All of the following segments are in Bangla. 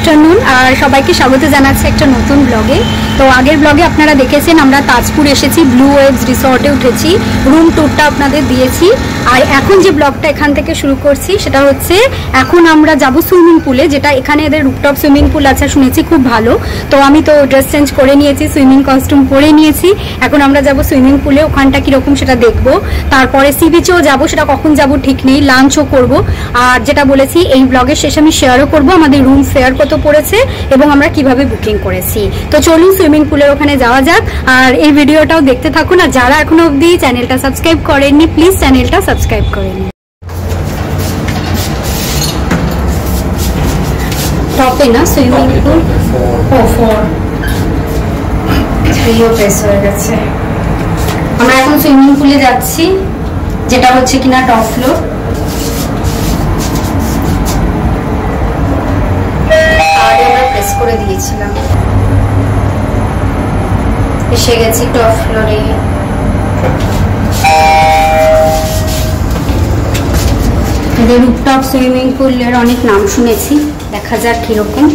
আফটারনুন আর সবাইকে স্বাগত জানাচ্ছি একটা নতুন ব্লগে। তো আগের ব্লগে আপনারা দেখেছেন আমরা তাজপুর এসেছি, ব্লু ওয়েভস রিসর্টে উঠেছি, রুম ট্যুরটা আপনাদের দিয়েছি। আর এখন যে ব্লগটা এখান থেকে শুরু করছি সেটা হচ্ছে এখন আমরা যাব সুইমিং পুলে, যেটা এখানে এদের রুফটপ সুইমিং পুল আছে শুনেছি খুব ভালো। তো আমি তো ড্রেস চেঞ্জ করে নিয়েছি, সুইমিং কস্টিউম পরে নিয়েছি। এখন আমরা যাব সুইমিং পুলে, ওখানটা কীরকম সেটা দেখবো। তারপরে সি বিচেও যাবো, সেটা কখন যাব ঠিক নেই, লাঞ্চও করব। আর যেটা বলেছি এই ব্লগের শেষে আমি শেয়ারও করবো আমাদের রুম ফেয়ার কত পড়েছে এবং আমরা কিভাবে বুকিং করেছি। তো চলুন সুইমিং পুলের ওখানে যাওয়া যাক, আর এই ভিডিওটাও দেখতে থাকুন। আর যারা এখনো অবধি চ্যানেলটা সাবস্ক্রাইব করেননি প্লিজ চ্যানেলটা সাবস্ক্রাইব করে নিন। টপে না সুইমিং পুল, প্রেস হয়ে গেছে। আমরা এখন সুইমিং পুলে যাচ্ছি, যেটা হচ্ছে কিনা টপ ফ্লোর। প্রেস করে দিয়েছিলাম, এসে গেছি টপ ফ্লোরে। এদের রুফটপ সুইমিং পুলের অনেক নাম শুনেছি, দেখা যাক কিরকম।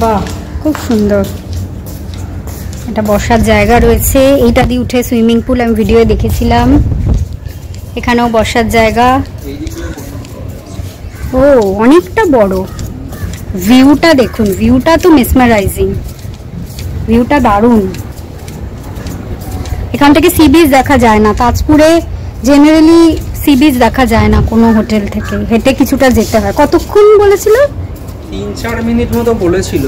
বাহ, খুব সুন্দর। এটা বসার জায়গা রয়েছে, এইটা দিয়ে উঠে সুইমিং পুল আমি ভিডিও দেখেছিলাম। এখানেও বসার জায়গা। ও অনেকটা বড়। ভিউটা দেখুন, ভিউটা তো মেসমারাইজিং, ভিউটা দারুণ। এখান থেকে সি বিচ দেখা যায় না, তাজপুরে জেনারেলি সি বিচ দেখা যায় না কোনো হোটেল থেকে, হেঁটে কিছুটা যেতে হয়। কতক্ষণ বলেছিল? 3-4 মিনিট মতো বলেছিল।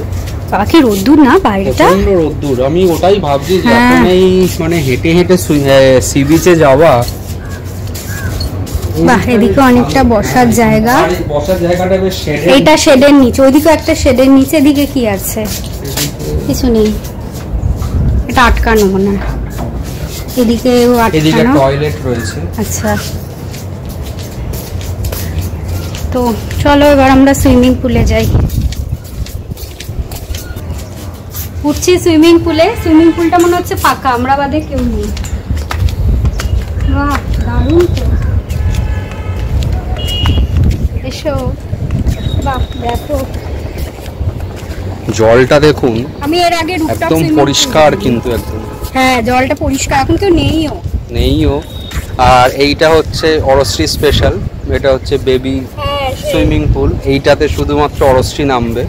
বাকি রোদ্দুর না বাইরেটা, রোদ্দুর। আমি ওটাই ভাবছি যখন এই মানে হেঁটে হেঁটে সি বিচে যাওয়া। বাহ, এদিকে অনেকটা বসার জায়গা। বসার জায়গাটা বেশ শেডের, এইটা শেডের নিচে, ওইদিকে একটা শেডের নিচে। দিকে কি আছে? কিছু নেই, এটা আটকানো মনে হয়। এদিকে টয়লেট রয়েছে। আচ্ছা, তো চলো এবার আমরা সুইমিং পুলে যাই। উঠছি সুইমিং পুলে। সুইমিং পুলটা মনে হচ্ছে ফাঁকা, আমরা বাদে কেউ নেই। বাহ, দারুণ তো। এসো, বাহ দেখো জলটা দেখুন। আমি এর আগে একদম পরিষ্কার, কিন্তু একদম হ্যাঁ জলটা পরিষ্কার, এখন কেউ নেইও। আর এইটা হচ্ছে অরশ্রী স্পেশাল, এটা হচ্ছে বেবি সুইমিং পুল। এইটাতে শুধুমাত্র অরশ্রী নামবে।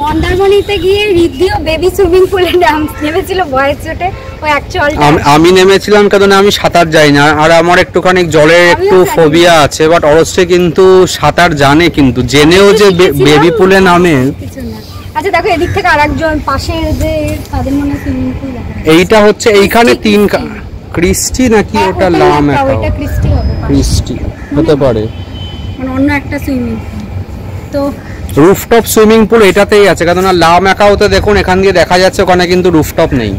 মন্দারমণিতে গিয়ে রিদ্ধিও বেবি সুইমিং পুলে নেমেছিল ভয়ের চোটে। ও অ্যাকচুয়ালি আমি নেমেছিলাম কারণ আমি সাঁতার জানি না, আর আমার একটুখানি জলের একটু ফোবিয়া আছে। বাট অরশ্রী কিন্তু সাঁতার জানে, কিন্তু জেনেও যে বেবি পুলে নামে। আচ্ছা দেখো, এদিক থেকে আরেকজন পাশে যে তাদের মনে সুইমিং পুল। এইটা হচ্ছে এইখানে ক্রিস্টি নাকি ওটা নাম, ওটা ক্রিস্টি হবে, ক্রিস্টি হতে পারে, মানে অন্য একটা সুইমিং পুল। তো রুফটপ সুইমিং পুল এটাতেই আছে, কারণ লা ম্যাকাওতে দেখুন এখান দিয়ে দেখা যাচ্ছে, ওখানে কিন্তু রুফটপ নেই।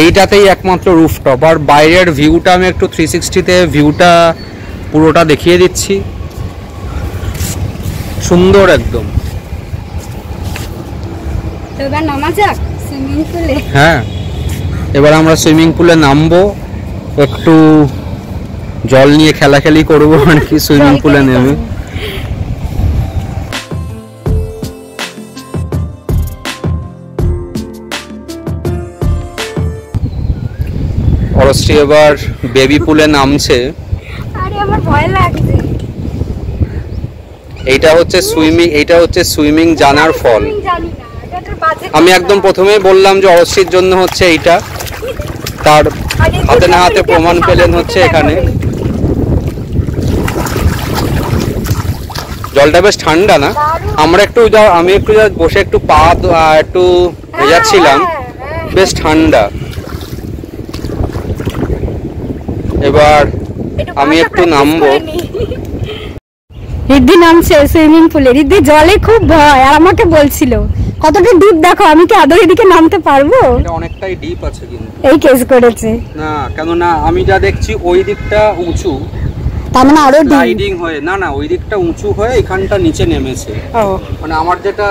এইটাতেই একমাত্র রুফটপ। আর বাইরের ভিউটা আমি একটু 360-তে ভিউটা পুরোটা দেখিয়ে দিচ্ছি। সুন্দর একদম। তো এবার নামা যাক সুইমিং পুলে। হ্যাঁ, এবার আমরা সুইমিং পুলে নামবো, একটু জল নিয়ে খেলাখেলি করবো আর কি সুইমিং পুলে নেমে। অরশ্রী এবার বেবি পুলে নামছে। আরে আমার ভয় লাগছে। এইটা হচ্ছে সুইমিং জানার ফল। আমি একদম প্রথমেই বললাম যে অরশ্রীর জন্য হচ্ছে এইটা, তার হাতে না হাতে প্রমাণ পেলেন হচ্ছে এখানে। জলটা বেশ ঠান্ডা না? আমি একটু বসে একটু পা একটু ভেজাচ্ছিলাম, বেশ ঠান্ডা। এবার আমি একটু নামবো। রিদ্ধি নামছে সুইমিং পুলে। রিদ্ধি জলে খুব ভয়, আর আমাকে বলছিল কতটা ডিপ দেখো, আমি কি আদৌ এদিকে নামতে পারবো? এটা অনেকটাই ডিপ আছে কিন্তু। এই কেস করেছে না, কেন না, আমি যা দেখছি ওই দিকটা উঁচু, তার মানে আরো স্লাইডিং হয়ে না ওই দিকটা উঁচু হয়ে এখানটা নিচে নেমেছে। মানে আমার যেটা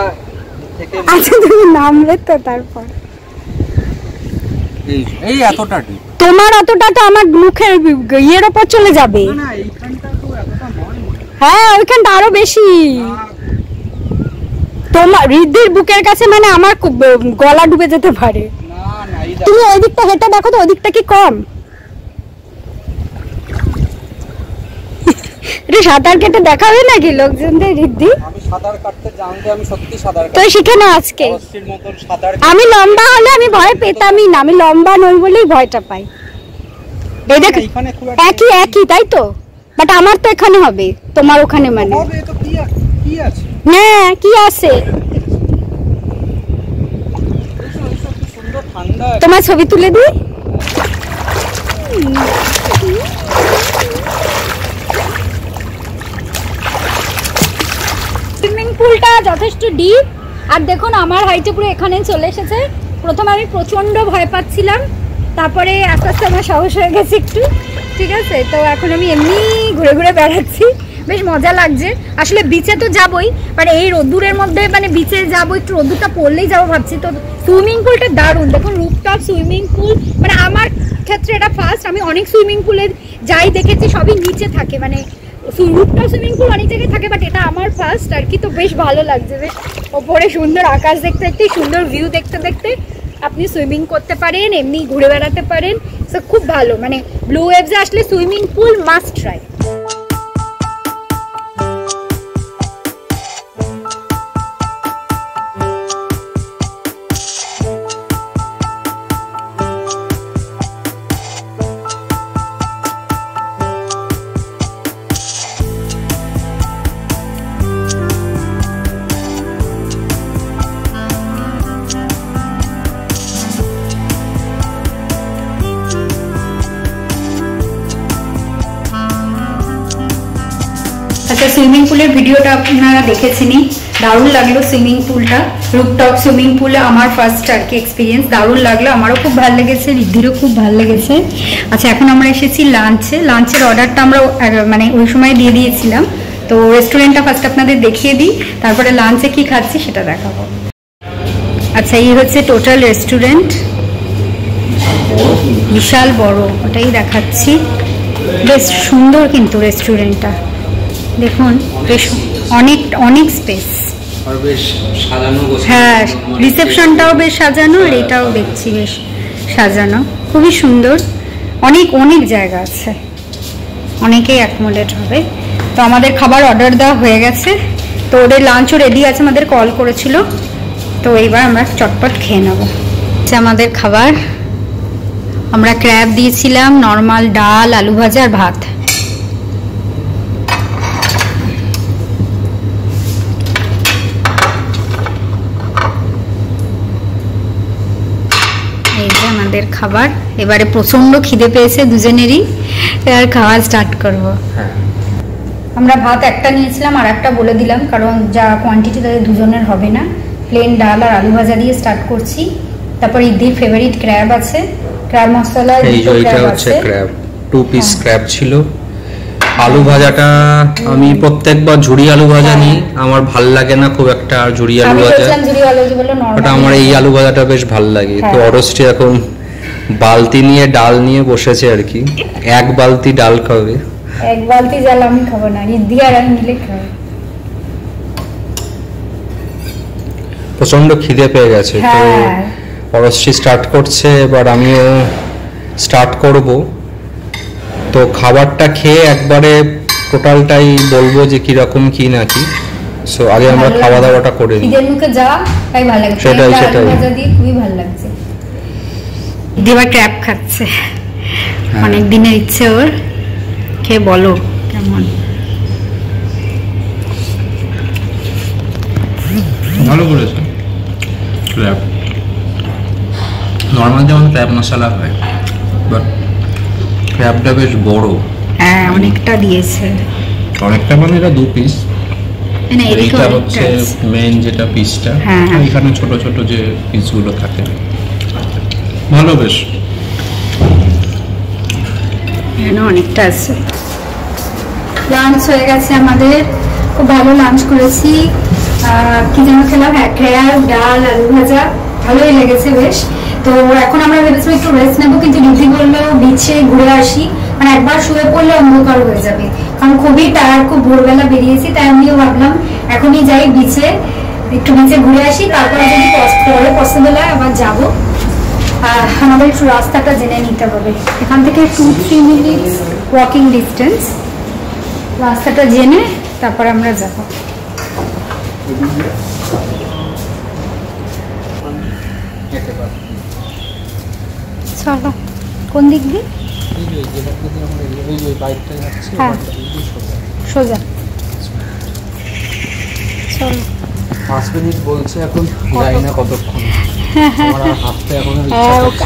থেকে আচ্ছা তুমি নামলে তো তারপর এই এতটা ডিপ। তোমার অতটা তো আমার মুখের ইয়ের ওপর চলে যাবে। হ্যাঁ ওইখানটা আরো বেশি, তোমার রিদ্ধির বুকের কাছে মানে আমার গলা ডুবে যেতে পারে। তুমি ওই দিকটা হেঁটে দেখো তো, ওই দিকটা কি কম? সাঁতার কেটে দেখাবে নাকি লোকজনদের রিদ্ধি? তো শিখে না আজকে। আমি লম্বা হলে আমি ভয় পেতামই না, আমি লম্বা নই বলেই ভয়টা পাই। একই একই তাই তো, বাট আমার তো এখানে হবে, তোমার ওখানে মানে হ্যাঁ কি আছে? তোমার ছবি তুলে দিই। সুইমিং পুলটা যথেষ্ট ডিপ, আর দেখুন আমার হাইটে পুরো এখানে চলে এসেছে। প্রথমে আমি প্রচন্ড ভয় পাচ্ছিলাম, তারপরে আস্তে আস্তে আমার সাহস হয়ে গেছে একটু, ঠিক আছে। তো এখন আমি এমনি ঘুরে ঘুরে বেড়াচ্ছি, বেশ মজা লাগছে। আসলে বিচে তো যাবোই, মানে এই রোদ্দুরের মধ্যে মানে বিচে যাবো, একটু রোদ্দুরটা পড়লেই যাবো ভাবছি। তো সুইমিং পুলটা দারুণ, দেখুন রুফটপ সুইমিং পুল, মানে আমার ক্ষেত্রে এটা ফার্স্ট। আমি অনেক সুইমিং পুলে যাই দেখেছি সবই নিচে থাকে, মানে রুফটপ সুইমিং পুল অনেক জায়গায় থাকে, বাট এটা আমার ফার্স্ট আর কি। তো বেশ ভালো লাগছে, বেশ ওপরে সুন্দর আকাশ দেখতে দেখতে, সুন্দর ভিউ দেখতে দেখতে আপনি সুইমিং করতে পারেন, এমনি ঘুরে বেড়াতে পারেন। তো খুব ভালো, মানে ব্লু ওয়েভসে আসলে সুইমিং পুল মাস্ট ট্রাই। আচ্ছা, সুইমিং পুলের ভিডিওটা আপনারা দেখেছেনই, দারুণ লাগলো সুইমিং পুলটা। রুফটপ সুইমিং পুলে আমার ফার্স্ট আর কি এক্সপিরিয়েন্স, দারুণ লাগলো, আমারও খুব ভালো লেগেছে, রিদ্ধিরও খুব ভালো লেগেছে। আচ্ছা, এখন আমরা এসেছি লাঞ্চে। লাঞ্চের অর্ডারটা আমরা মানে ওই সময় দিয়ে দিয়েছিলাম। তো রেস্টুরেন্টটা ফার্স্ট আপনাদের দেখিয়ে দিই, তারপরে লাঞ্চে কি খাচ্ছি সেটা দেখাবো। আচ্ছা, এই হচ্ছে টোটাল রেস্টুরেন্ট, বিশাল বড়, ওটাই দেখাচ্ছি। বেশ সুন্দর কিন্তু রেস্টুরেন্টটা, দেখুন বেশ অনেক অনেক স্পেস, আর বেশ সাজানো। হ্যাঁ, রিসেপশনটাও বেশ সাজানো, আর এটাও দেখছি বেশ সাজানো, খুবই সুন্দর। অনেক অনেক জায়গা আছে, অনেকেই অ্যাকোমোডেট হবে। তো আমাদের খাবার অর্ডার দেওয়া হয়ে গেছে, তো ওদের লাঞ্চও রেডি আছে, আমাদের কল করেছিল। তো এইবার আমরা চটপট খেয়ে নেব। আমাদের খাবার, আমরা ক্র্যাব দিয়েছিলাম, নর্মাল ডাল, আলু ভাজা আর ভাত। এই যে আমাদের খাবার। এবারে প্রচন্ড খিদে পেয়েছে দুজনেরই, আর খাওয়া স্টার্ট করব। আমরা ভাত একটা নিয়েছিলাম, আর একটা বলে দিলাম, কারণ যা কোয়ান্টিটি তাদের দুজনের হবে না। প্লেন ডাল আর আলু ভাজা দিয়ে স্টার্ট করছি। তারপর ইদির ফেভারিট ক্র্যাব আছে, ক্র্যাব মশলা। এইটা হচ্ছে ক্র্যাব, 2 পিস ক্র্যাব ছিল। আলু ভাজাটা আমি প্রত্যেকবার ঝুরি আলু ভাজা নিই, আমার ভাল লাগে না খুব একটা ঝুরি আলু ভাজা, ওটা আমার এই আলু ভাজাটা বেশ ভাল লাগে। তো অরষ্টি এখন বালতি নিয়ে ডাল নিয়ে বসেছে আর কি, এক বালতি ডাল খাবে। এক বালতি ডাল আমি খাবো না, রিদ্ধি আর আমি মিলে খাবো। প্রচন্ড খিদে পেয়ে গেছে, তো অরষ্টি স্টার্ট করছে, এবার আমিও স্টার্ট করব। তো খাবারটা খেয়ে একবারে টোটালটাই বলবো যে কিরকম কি নাকি। সো আগে আমরা খাওয়া দাওয়াটা করে নিই, নিজের মুখে যা তাই ভালো লাগছে। সেটাই ভাজা দিয়ে খুবই ভালো লাগছে। দিবা ক্র্যাব খাচ্ছে, অনেক দিনের ইচ্ছে ওর, খেয়ে বলো কেমন। ভালো করেছে ক্র্যাব, নর্মাল যেমন ক্র্যাব মশলা হয়, বাট ক্র্যাবটা বেশ বড়। হ্যাঁ, অনেকটা দিয়েছে, অনেকটা মানে এটা 2 পিস। এইটা হচ্ছে মেইন যেটা পিসটা, এখানে ছোট ছোট যে পিসগুলো থাকে, ভালো বেশ। এখানে অনেকটা আছে। লাঞ্চ হয়ে গেছে আমাদের, খুব ভালো লাঞ্চ করেছি। কি যেন খেলাম, ক্র্যাব, ডাল, আলু ভাজা, ভালোই লেগেছে বেশ। তো এখন আমরা ভেবেছিলাম একটু রেস্ট নেবো, কিন্তু রিদ্ধি বললো বিচে ঘুরে আসি, মানে একবার শুয়ে পড়লে অন্ধকার হয়ে যাবে, কারণ খুবই টায়ার্ড, খুব ভোরবেলা বেরিয়েছি। তাই আমিও ভাবলাম এখনই যাই বিচে, একটু বিচে ঘুরে আসি, তারপরে যদি পরে পসিবল হয় আবার যাবো। আমাদের একটু রাস্তাটা জেনে নিতে হবে, এখান থেকে 2-3 মিনিটস ওয়াকিং ডিস্টেন্স, রাস্তাটা জেনে তারপর আমরা যাব। চলো কোন দিক দিয়ে? হ্যাঁ সোজা চলো। 5 মিনিট বলছে, এখন যাই না কতক্ষণ।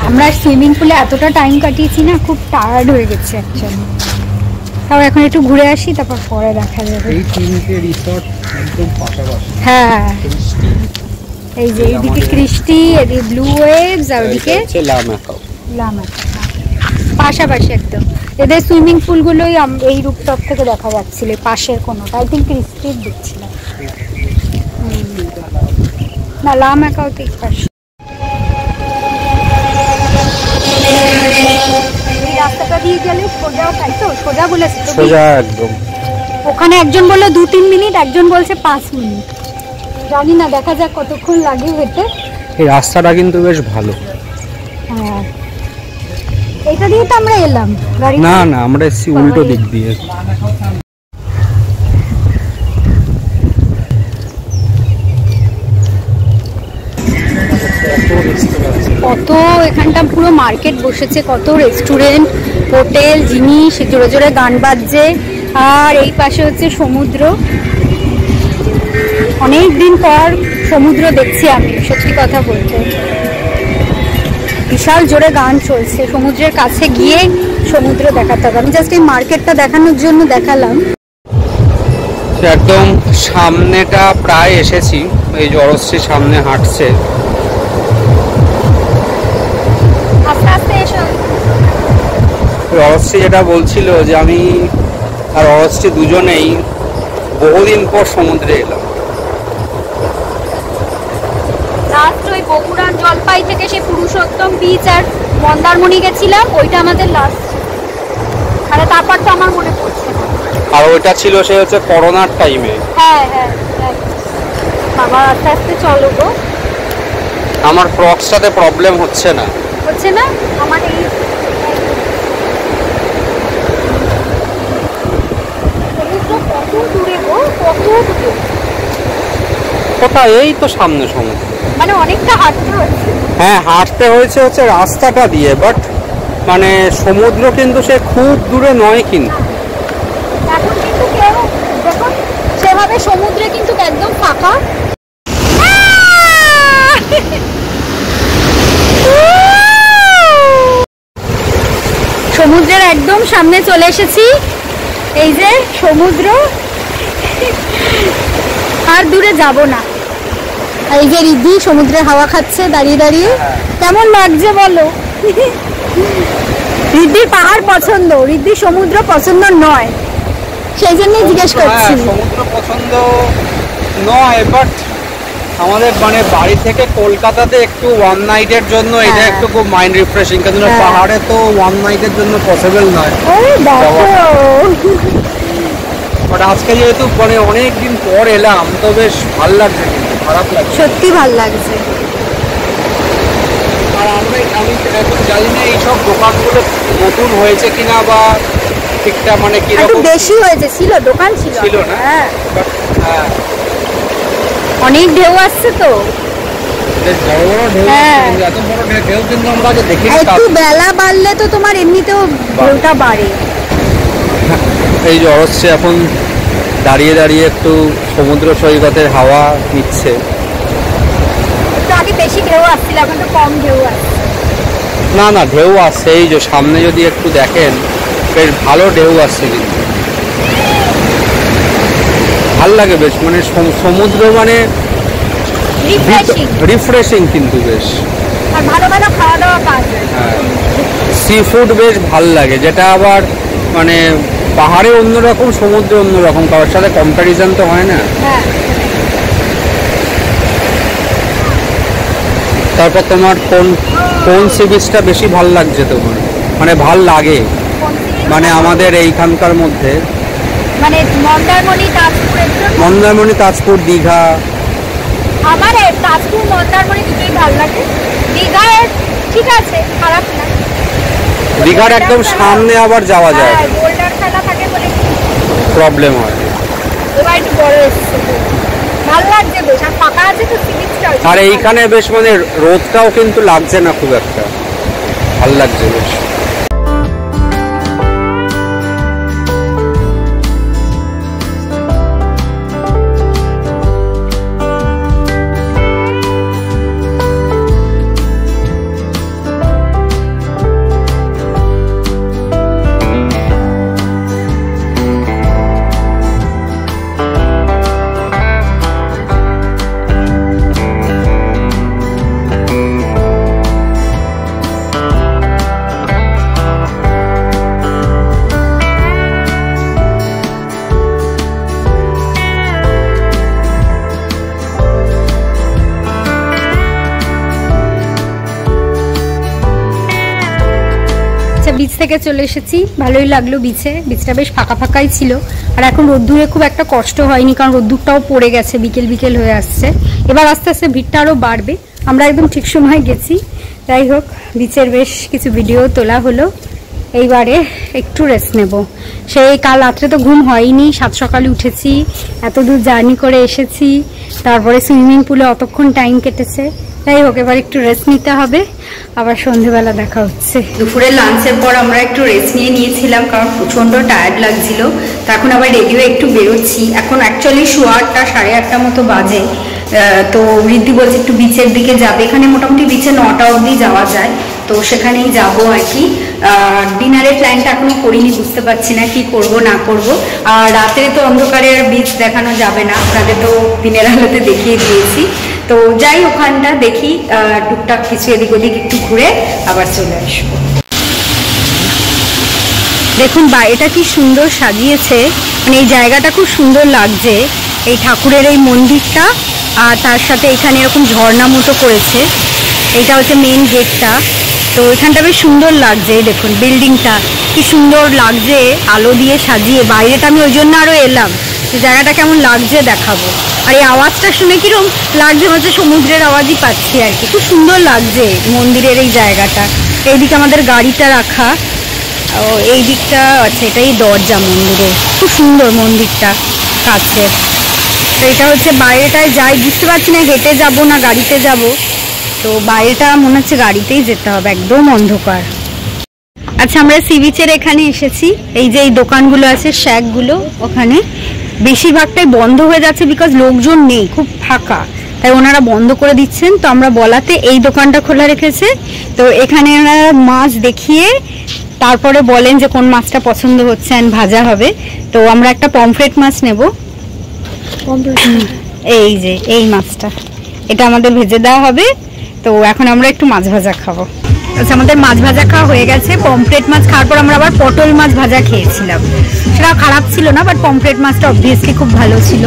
আমরা সুইমিং পুলে এতটা টাইম কাটিয়েছি না, খুব টায়ার্ড হয়ে গেছে অ্যাকচুয়ালি। তাও এখন একটু ঘুরে আসি, তারপর পরে দেখা যাবে। এই তিনটে রিসর্ট একদম পাশাপাশি। হ্যাঁ এই যে এইদিকে ক্রিস্টি, এদিকে ব্লু ওয়েভস, আর ওদিকে লা ম্যাকাও। পাশাপাশি একদম। এদের সুইমিং পুলগুলোই এই রুফটপ থেকে দেখা যাচ্ছিল, পাশের কোনোটা আই থিঙ্ক ক্রিস্টির দেখছিলাম না, লা ম্যাকাও তো এই পাশে। রাস্তাটা দিয়ে গেলে সোজা, তাই তো? সোজা বলেছে, সোজা একদম। ওখানে একজন বললো 2-3 মিনিট, একজন বলছে 5 মিনিট, জানি না, দেখা যাক কতক্ষণ লাগে হেঁটে। এই রাস্তাটা কিন্তু বেশ ভালো। হ্যাঁ এটা দিয়ে তো আমরা এলাম, না না আমরা এসছি উল্টো দিক দিয়ে। কত এখানটা পুরো মার্কেট বসেছে, কত রেস্টুরেন্ট, হোটেল, জিনিস, জোরে জোরে গান বাজছে। আর এই পাশে হচ্ছে সমুদ্র, অনেক দিন পর সমুদ্র দেখছি আমি, সত্যি কথা বলতে। বিশাল জোরে গান চলছে, সমুদ্রের কাছে গিয়ে সমুদ্র দেখাতে হবে। আমি জাস্ট এই মার্কেটটা দেখানোর জন্য দেখালাম। একদম সামনেটা প্রায় এসেছি, এই জড়শ্রী সামনে হাঁটছে। আস্তে আস্তে এসো। জড়শ্রী যেটা বলছিল যে আমি আর জড়শ্রী দুজনেই বহুদিন পর সমুদ্রে এলাম। লাস্ট ওই বগুড়ার জলপাই থেকে সে পুরুষোত্তম বিচ আর মন্দারমণি গেছিলাম, ওইটা আমাদের লাস্ট। আরে তারপর তো আমার মনে পড়ছে না। আর ওইটা ছিল সে হচ্ছে করোনার টাইমে। হ্যাঁ হ্যাঁ বাবা, আস্তে আস্তে চলো গো। আমার ক্রক্সটাতে প্রবলেম হচ্ছে না। হচ্ছে না আমার এই কত দূরে গো, কত দূরে। কোথায়? এই তো সামনে সমুদ্র, মানে অনেকটা হাঁটতে হচ্ছে। হ্যাঁ হাঁটতে হয়েছে হচ্ছে রাস্তাটা দিয়ে, বাট মানে সমুদ্র কিন্তু সে খুব দূরে নয়। কিন্তু এখন কিন্তু কেউ দেখুন সেভাবে সমুদ্রে কিন্তু একদম ফাঁকা। সমুদ্রের একদম সামনে চলে এসেছি, এই যে সমুদ্র, আর দূরে যাব না। এই যে রিদ্ধি সমুদ্রের হাওয়া খাচ্ছে দাঁড়িয়ে দাঁড়িয়ে, কেমন লাগছে বলো? রিদ্ধির পাহাড় পছন্দ, রিদ্ধির সমুদ্র পছন্দ নয়, সেই জন্যই জিজ্ঞেস করছি। সমুদ্র পছন্দ নয়, বাট আমাদের মানে বাড়ি থেকে কলকাতাতে একটু ওয়ান নাইটের জন্য এটা একটু খুব মাইন্ড রিফ্রেশিং, কিন্তু পাহাড়ে তো ওয়ান নাইটের জন্য পসিবল নয়। বাট আজকে যেহেতু মানে অনেকদিন পর এলাম, তো বেশ ভালো লাগছে, কিন্তু খারাপ লাগছে, সত্যি ভালো লাগছে। আর আমি এখন জানি না এইসব দোকানগুলো নতুন হয়েছে কিনা, বা ঠিকঠাক মানে কি একটু বেশি হয়েছে, ছিল দোকান ছিল না। হ্যাঁ হ্যাঁ অনেক ঢেউ আসছে তো, বেশ বড় বড় ঢেউ, এত বড় ঢেউ কিন্তু আমরা আগে দেখিনি। একটু বেলা বাড়লে তো তোমার এমনিতেও ঢেউটা বাড়ে। এই যে অরস্যে এখন দাঁড়িয়ে দাঁড়িয়ে একটু সমুদ্র সৈকতের হাওয়া নিচ্ছে। একটু আগে বেশি ঢেউ আসছিল, এখন তো কম ঢেউ আসছে। না না ঢেউ আসছে, এই যে সামনে যদি একটু দেখেন বেশ ভালো ঢেউ আসছে, কিন্তু ভাল লাগে বেশ, মানে সমুদ্র মানে রিফ্রেশিং কিন্তু বেশ। আর ভালো ভালো খাওয়া দাওয়া পাওয়া যায়। হ্যাঁ সি ফুড বেশ ভাল লাগে, যেটা আবার মানে পাহাড়ে অন্যরকম, সমুদ্রে অন্যরকম, কারোর সাথে কম্প্যারিজন তো হয় না। হ্যাঁ তারপর তোমার কোন সি বিচটা বেশি ভাল লাগছে তোমার, মানে ভাল লাগে মানে আমাদের এইখানকার মধ্যে? মানে মন্দারমণি, তাজপুর, দীঘা। আমার তাজপুর মন্দারমণি দুটোই ভালো লাগে। দীঘা ঠিক আছে, খারাপ না। দীঘার একদম সামনে আবার যাওয়া যায়, বোল্ডার খেলা থাকে বলে প্রবলেম হয়। এবার একটু বড় এসছে, ভালো লাগছে বেশ, আর ফাঁকা আছে তো সি বিচটা। আর এইখানে বেশ মানে রোদটাও কিন্তু লাগছে না খুব একটা, ভালো লাগছে বেশ। বিচ থেকে চলে এসেছি, ভালোই লাগলো। বিচটা বেশ ফাঁকা ফাঁকাই ছিল, আর এখন রোদ্দুরে খুব একটা কষ্ট হয়নি, কারণ রোদ্দুরটাও পড়ে গেছে, বিকেল বিকেল হয়ে আসছে। এবার আস্তে আস্তে ভিড়টা আরও বাড়বে, আমরা একদম ঠিক সময় গেছি। যাই হোক, বিচের বেশ কিছু ভিডিও তোলা হলো। এইবারে একটু রেস্ট নেব। সেই কাল রাত্রে তো ঘুম হয়নি, 7 সকালে উঠেছি, এত দূর জার্নি করে এসেছি, তারপরে সুইমিং পুলে অতক্ষণ টাইম কেটেছে। যাই হোক, এবার একটু রেস্ট নিতে হবে, আবার সন্ধেবেলা দেখা হচ্ছে। দুপুরে লাঞ্চের পর আমরা একটু রেস্ট নিয়েছিলাম, কারণ প্রচণ্ড টায়ার্ড লাগছিল। তো এখন আবার রেডি হয়ে একটু বেরোচ্ছি। এখন অ্যাকচুয়ালি 8:30 সাড়ে 8টা মতো বাজে। তো ঋদ্ধি বলছে একটু বিচের দিকে যাবে, এখানে মোটামুটি বিচে 9টা অবধি যাওয়া যায়, তো সেখানেই যাবো আর কি। ডিনারের প্ল্যানটা এখনো করিনি, বুঝতে পারছি না কি করব না করব। আর রাতে তো অন্ধকারে আর বিচ দেখানো যাবে না, আপনাদের তো দিনের আলোতে দেখিয়ে দিয়েছি। তো যাই ওখানটা দেখি, টুকটাক কিছু এদিক ওদিক একটু ঘুরে আবার চলে আসবো। দেখুন বাইরেটা কি সুন্দর সাজিয়েছে, মানে এই জায়গাটা খুব সুন্দর লাগছে। এই ঠাকুরের এই মন্দিরটা, আর তার সাথে এখানে এরকম ঝর্ণা মতো করেছে। এইটা হচ্ছে মেন গেটটা। তো এখানটা বেশ সুন্দর লাগছে, দেখুন বিল্ডিংটা কি সুন্দর লাগছে, আলো দিয়ে সাজিয়ে। বাইরেটা আমি ওই জন্য আরও এলাম, যে জায়গাটা কেমন লাগছে দেখাবো। আর এই আওয়াজটা শুনে কিরকম লাগছে, হচ্ছে সমুদ্রের আওয়াজই পাচ্ছি আর কি। খুব সুন্দর লাগছে মন্দিরের এই জায়গাটা। এইদিকে আমাদের গাড়িটা রাখা, ও এই দিকটা আছে, এটাই দরজা মন্দিরের। খুব সুন্দর মন্দিরটা কাছে। তো এটা হচ্ছে বাইরেটায় যাই, বুঝতে পারছি না হেঁটে যাব না গাড়িতে যাব। তো বাইরেটা মনে হচ্ছে গাড়িতেই যেতে হবে, একদম অন্ধকার। আচ্ছা, আমরা সি বিচের এখানে এসেছি। এই যে এই দোকানগুলো আছে, শ্যাকগুলো, ওখানে বেশিরভাগটাই বন্ধ হয়ে যাচ্ছে, বিকজ লোকজন নেই, খুব ফাঁকা, তাই ওনারা বন্ধ করে দিচ্ছেন। তো আমরা বলাতে এই দোকানটা খোলা রেখেছে। তো এখানে ওনারা মাছ দেখিয়ে তারপরে বলেন যে কোন মাছটা পছন্দ হচ্ছে, আর ভাজা হবে। তো আমরা একটা পমফ্রেট মাছ নেব। এই যে এই মাছটা, এটা আমাদের ভেজে দেওয়া হবে। তো এখন আমরা একটু মাছ ভাজা খাবো। আচ্ছা, আমাদের মাছ ভাজা খাওয়া হয়ে গেছে। পমফ্রেট মাছ খাওয়ার পর আমরা আবার পটল মাছ ভাজা খেয়েছিলাম, সেটা খারাপ ছিল না, বাট পমফ্রেট মাছটা অবভিয়াসলি খুব ভালো ছিল।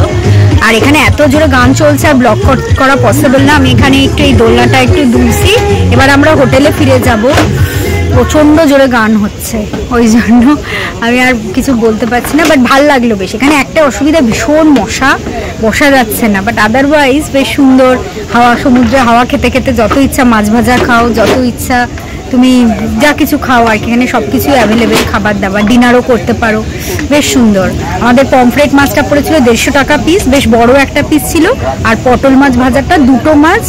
আর এখানে এত জোরে গান চলছে, আর ব্লগ করা পসিবল না। আমি এখানে একটু এই দোলনাটা একটু দুলছি। এবার আমরা হোটেলে ফিরে যাব, প্রচণ্ড জোরে গান হচ্ছে, ওই জন্য আমি আর কিছু বলতে পারছি না। বাট ভাল লাগলো বেশ। এখানে একটা অসুবিধা, ভীষণ মশা, বসা যাচ্ছে না, বাট আদারওয়াইজ বেশ সুন্দর হাওয়া, সমুদ্রে হাওয়া খেতে খেতে যত ইচ্ছা মাছ ভাজা খাও, যত ইচ্ছা তুমি যা কিছু খাও আর কি। এখানে সব কিছুই অ্যাভেলেবেল, খাবার দাবার, ডিনারও করতে পারো, বেশ সুন্দর। আমাদের পমফ্রেট মাছটা পড়েছিল 150 টাকা পিস, বেশ বড় একটা পিস ছিল। আর পটল মাছ ভাজাটা, দুটো মাছ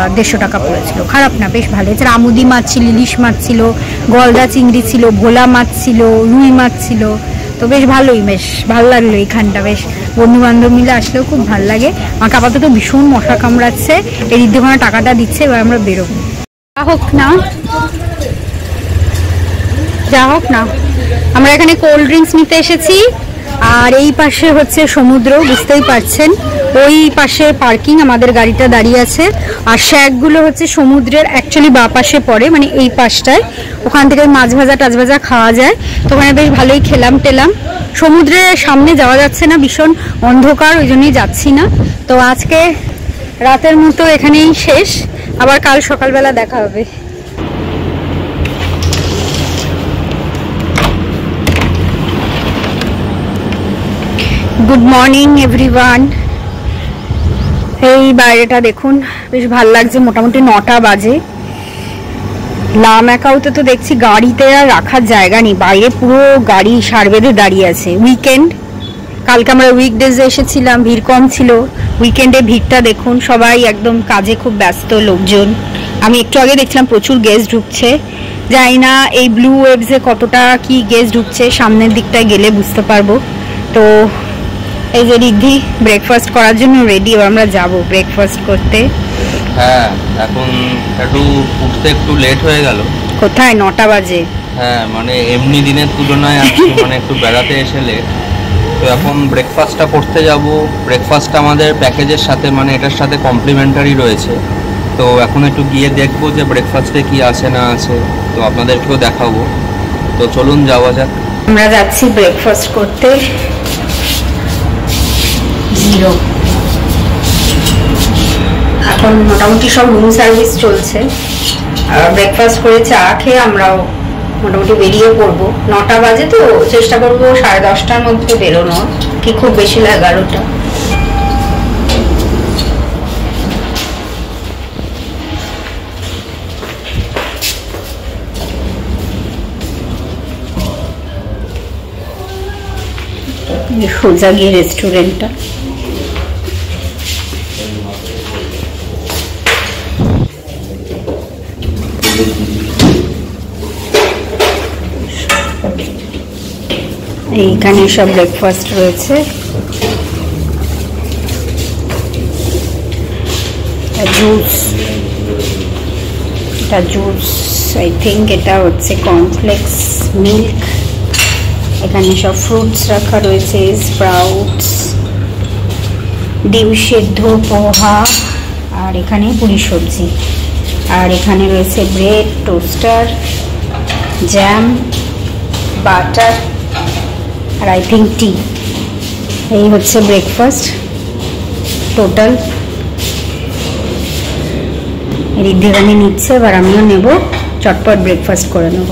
150 টাকা পড়েছিল, খারাপ না, বেশ ভালো। এছাড়া আমুদি মাছ ছিল, ইলিশ মাছ ছিল, গলদা চিংড়ি ছিল, ভোলা মাছ ছিল, রুই মাছ ছিল। তো বেশ ভালোই, বেশ ভালো লাগলো এখানটা। বেশ বন্ধু বান্ধব মিলে আসলেও খুব ভালো লাগে। আমাকে আপাতত ভীষণ মশা কামড়াচ্ছে। এই ঋদ্ধিমানা টাকাটা দিচ্ছে, এবার আমরা বেরোবো। যা হোক না, আমরা এখানে কোল্ড ড্রিঙ্কস নিতে এসেছি। আর এই পাশে হচ্ছে সমুদ্র, বুঝতেই পারছেন। ওই পাশে পার্কিং, আমাদের গাড়িটা দাঁড়িয়ে আছে। আর শ্যাকগুলো হচ্ছে সমুদ্রের অ্যাকচুয়ালি বা পাশে পড়ে, মানে এই পাশটায়। ওখান থেকে মাছ ভাজা টাছ ভাজা খাওয়া যায়। তো ওখানে বেশ ভালোই খেলাম টেলাম। সমুদ্রের সামনে যাওয়া যাচ্ছে না, ভীষণ অন্ধকার, ওই জন্যই যাচ্ছি না। তো আজকে রাতের মতো এখানেই শেষ, আবার কাল সকালবেলা দেখা হবে। Good morning everyone. এই বাইরেটা দেখুন, বেশ ভালো লাগছে। মোটামুটি 9টা বাজে। লামাকাউতে তো দেখছি গাড়িতে আর রাখার জায়গা নেই, বাইরে পুরো গাড়ি সার বেঁধে দাঁড়িয়ে আছে। উইকেন্ড, কালকে আমরা উইকডেজে এসেছিলাম, ভিড় কম ছিল। উইকেন্ডে ভিড়টা দেখুন, সবাই একদম কাজে খুব ব্যস্ত লোকজন। আমি একটু আগে দেখছিলাম প্রচুর গেস্ট ঢুকছে। জানি না এই ব্লু ওয়েভসে কতটা কি গেস্ট ঢুকছে, সামনের দিকটায় গেলে বুঝতে পারবো। তো এই যে রিদ্ধি ব্রেকফাস্ট করার জন্য রেডি, আমরা যাব ব্রেকফাস্ট করতে। হ্যাঁ, এখন একটু উঠতে একটু লেট হয়ে গেল। কোথায় 9টা বাজে। হ্যাঁ, মানে এমনি দিনের তুলনায় আজকে মানে একটু বেড়াতে এসে লেট। তো এখন ব্রেকফাস্টটা করতে যাব। ব্রেকফাস্টটা আমাদের প্যাকেজের সাথে, মানে এটার সাথে কমপ্লিমেন্টারি রয়েছে। তো এখন একটু গিয়ে দেখবো যে ব্রেকফাস্টে কি আছে না আছে, তো আপনাদেরকেও দেখাবো। তো চলুন যাওয়া যাক। আমরা যাচ্ছি ব্রেকফাস্ট করতে। এখন মোটামুটি সব রুম সার্ভিস চলছে, আর ব্রেকফাস্ট করে চা খেয়ে আমরাও মোটামুটি বেরিয়ে পড়বো। 9টা বাজে, তো চেষ্টা করবো 10:30টার মধ্যে বেরোনোর, কি খুব বেশি না 11টা। সোজা গিয়ে রেস্টুরেন্টটা। এইখানে সব ব্রেকফাস্ট রয়েছে। জুস, এটা জুস আই থিঙ্ক, এটা হচ্ছে কর্নফ্লেক্স মিল্ক। এখানে সব ফ্রুটস রাখা রয়েছে, স্প্রাউটস, ডিম সেদ্ধ, পোহা, আর এখানে পুরি সবজি। আর এখানে রয়েছে ব্রেড, টোস্টার, জ্যাম, বাটার, আর আই থিঙ্ক টি। এই হচ্ছে ব্রেকফাস্ট টোটাল। রিদ্ধিরানি নিচ্ছে, এবার আমিও নেব, চটপট ব্রেকফাস্ট করে নেব।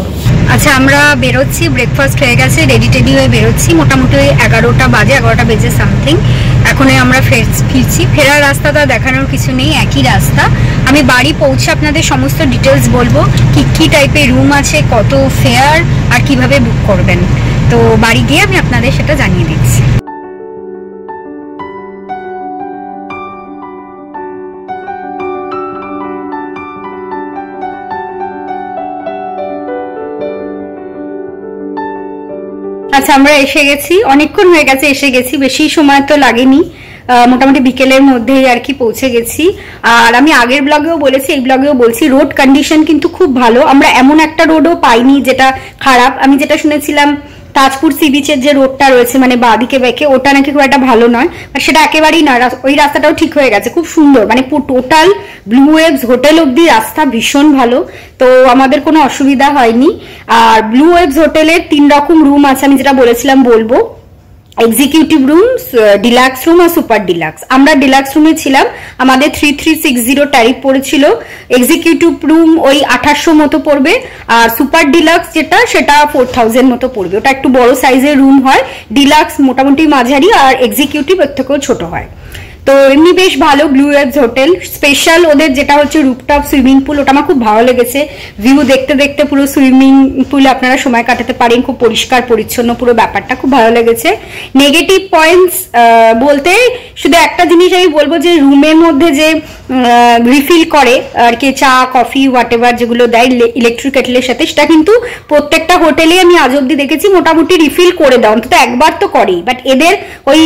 আচ্ছা, আমরা বেরোচ্ছি, ব্রেকফাস্ট হয়ে গেছে, রেডি টেডি হয়ে বেরোচ্ছি। মোটামুটি 11টা বাজে, 11টা বেজে সামথিং। এখন আমরা ফিরছি। ফেরার রাস্তাটা দেখানোর কিছু নেই, একই রাস্তা। আমি বাড়ি পৌঁছে আপনাদের সমস্ত ডিটেলস বলবো, কি টাইপের রুম আছে, কত ফেয়ার, আর কিভাবে বুক করবেন। তো বাড়ি গিয়ে আমি আপনাদের সেটা জানিয়ে দিচ্ছি। আচ্ছা, আমরা এসে গেছি, অনেকক্ষণ হয়ে গেছে এসে গেছি, বেশি সময় তো লাগেনি, মোটামুটি বিকেলের মধ্যেই আর কি পৌঁছে গেছি। আর আমি আগের ব্লগেও বলেছি, এই ব্লগেও বলছি, রোড কন্ডিশন কিন্তু খুব ভালো। আমরা এমন একটা রোডও পাইনি যেটা খারাপ। আমি যেটা শুনেছিলাম তাজপুর সি বিচের যে রোডটা রয়েছে, মানে বাঁদিকে বেঁকে, ওটা নাকি খুব একটা ভালো নয়, আর সেটা একেবারেই না। ওই রাস্তাটাও ঠিক হয়ে গেছে, খুব সুন্দর, মানে টোটাল ব্লু ওয়েভস হোটেল অব্দি রাস্তা ভীষণ ভালো। তো আমাদের কোনো অসুবিধা হয়নি। আর ব্লু ওয়েভস হোটেলের 3 রকম রুম আছে, আমি যেটা বলেছিলাম বলবো। এক্সিকিউটিভ রুম, ডিলাক্স রুম আর সুপার ডিলাক্স। আমরা ডিলাক্স রুমে ছিলাম, আমাদের 3360 ট্যারিফ পড়েছিল। এক্সিকিউটিভ রুম ওই 2800 মতো পড়বে, আর সুপার ডিলাক্স যেটা, সেটা 4000 মতো পড়বে। ওটা একটু বড় সাইজের রুম হয়, ডিলাক্স মোটামুটি মাঝারি, আর এক্সিকিউটিভ এর থেকেও ছোট হয়। তো এমনি বেশ ভালো ব্লু ওয়েভস হোটেল। স্পেশাল ওদের যেটা হচ্ছে রুফটপ সুইমিং পুল, ওটা আমার খুব ভালো লেগেছে। ভিউ দেখতে দেখতে পুরো সুইমিং পুল আপনারা সময় কাটাতে পারেন, খুব পরিষ্কার পরিচ্ছন্ন পুরো ব্যাপারটা খুব ভালো লেগেছে। নেগেটিভ পয়েন্টস বলতে শুধু একটা জিনিস আমি বলবো, যে রুমের মধ্যে যে রিফিল করে আর কি চা কফি হোয়াট এভার যেগুলো দেয় ইলেকট্রিক কেটলের সাথে, সেটা কিন্তু প্রত্যেকটা হোটেলে আমি আজ অব্দি দেখেছি মোটামুটি রিফিল করে দেয়, অন্তত একবার তো করেই। বাট এদের ওই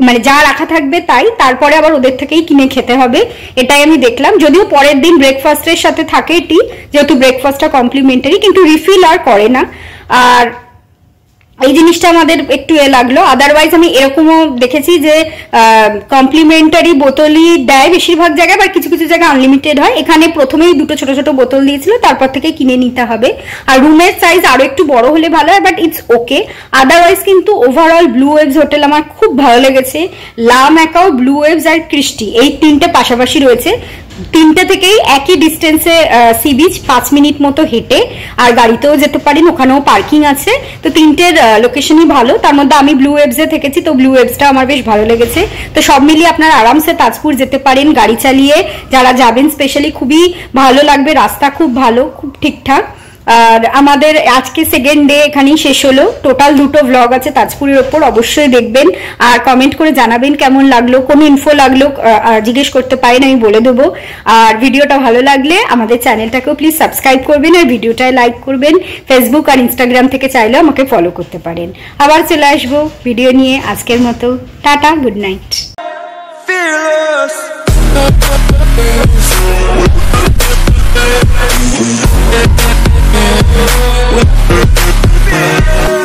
মানে যা রাখা থাকবে তাই, তারপরে আবার ওদের থেকেই কিনে খেতে হবে, এটাই আমি দেখলাম। যদিও পরের দিন ব্রেকফাস্টের সাথে থাকে টি, যেহেতু ব্রেকফাস্টটা কমপ্লিমেন্টারি, কিন্তু রিফিল আর করে না। আর এই জিনিসটা আমাদের একটু লাগলো। আদারওয়াইজ আমি এরকমও দেখেছি যে কমপ্লিমেন্টারি বোতলই দেয় বেশিরভাগ জায়গায়, বা কিছু কিছু জায়গায় আনলিমিটেড হয়। এখানে প্রথমেই দুটো ছোট ছোট বোতল দিয়েছিল, তারপর থেকে কিনে নিতে হবে। আর রুমের সাইজ আরো একটু বড় হলে ভালো হয়, বাট ইটস ওকে। আদারওয়াইজ কিন্তু ওভারঅল ব্লু ওয়েভস হোটেল আমার খুব ভালো লেগেছে। লা ম্যাকাও, ব্লু ওয়েভস আর ক্রিস্টি এই তিনটে পাশাপাশি রয়েছে। তিনটে থেকেই একই ডিস্টেন্সে সি বিচ, 5 মিনিট মতো হেঁটে, আর গাড়িতেও যেতে পারেন, ওখানেও পার্কিং আছে। তো তিনটের লোকেশনই ভালো। তার মধ্যে আমি ব্লু ওয়েভসে থেকেছি, তো ব্লু ওয়েভসটা আমার বেশ ভালো লেগেছে। তো সব মিলিয়ে আপনারা আরামসে তাজপুর যেতে পারেন গাড়ি চালিয়ে। যারা যাবেন স্পেশালি খুবই ভালো লাগবে, রাস্তা খুব ভালো, খুব ঠিকঠাক। আর আমাদের আজকে সেকেন্ড ডে এখানেই শেষ হলো। টোটাল 2টো ব্লগ আছে তাজপুরের ওপর, অবশ্যই দেখবেন আর কমেন্ট করে জানাবেন কেমন লাগলো। কোনো ইনফো লাগলো জিজ্ঞেস করতে পারেন, আমি বলে দেবো। আর ভিডিওটা ভালো লাগলে আমাদের চ্যানেলটাকেও প্লিজ সাবস্ক্রাইব করবেন, আর ভিডিওটায় লাইক করবেন। ফেসবুক আর ইনস্টাগ্রাম থেকে চাইলেও আমাকে ফলো করতে পারেন। আবার চলে আসবো ভিডিও নিয়ে। আজকের মতো টাটা, গুড নাইট।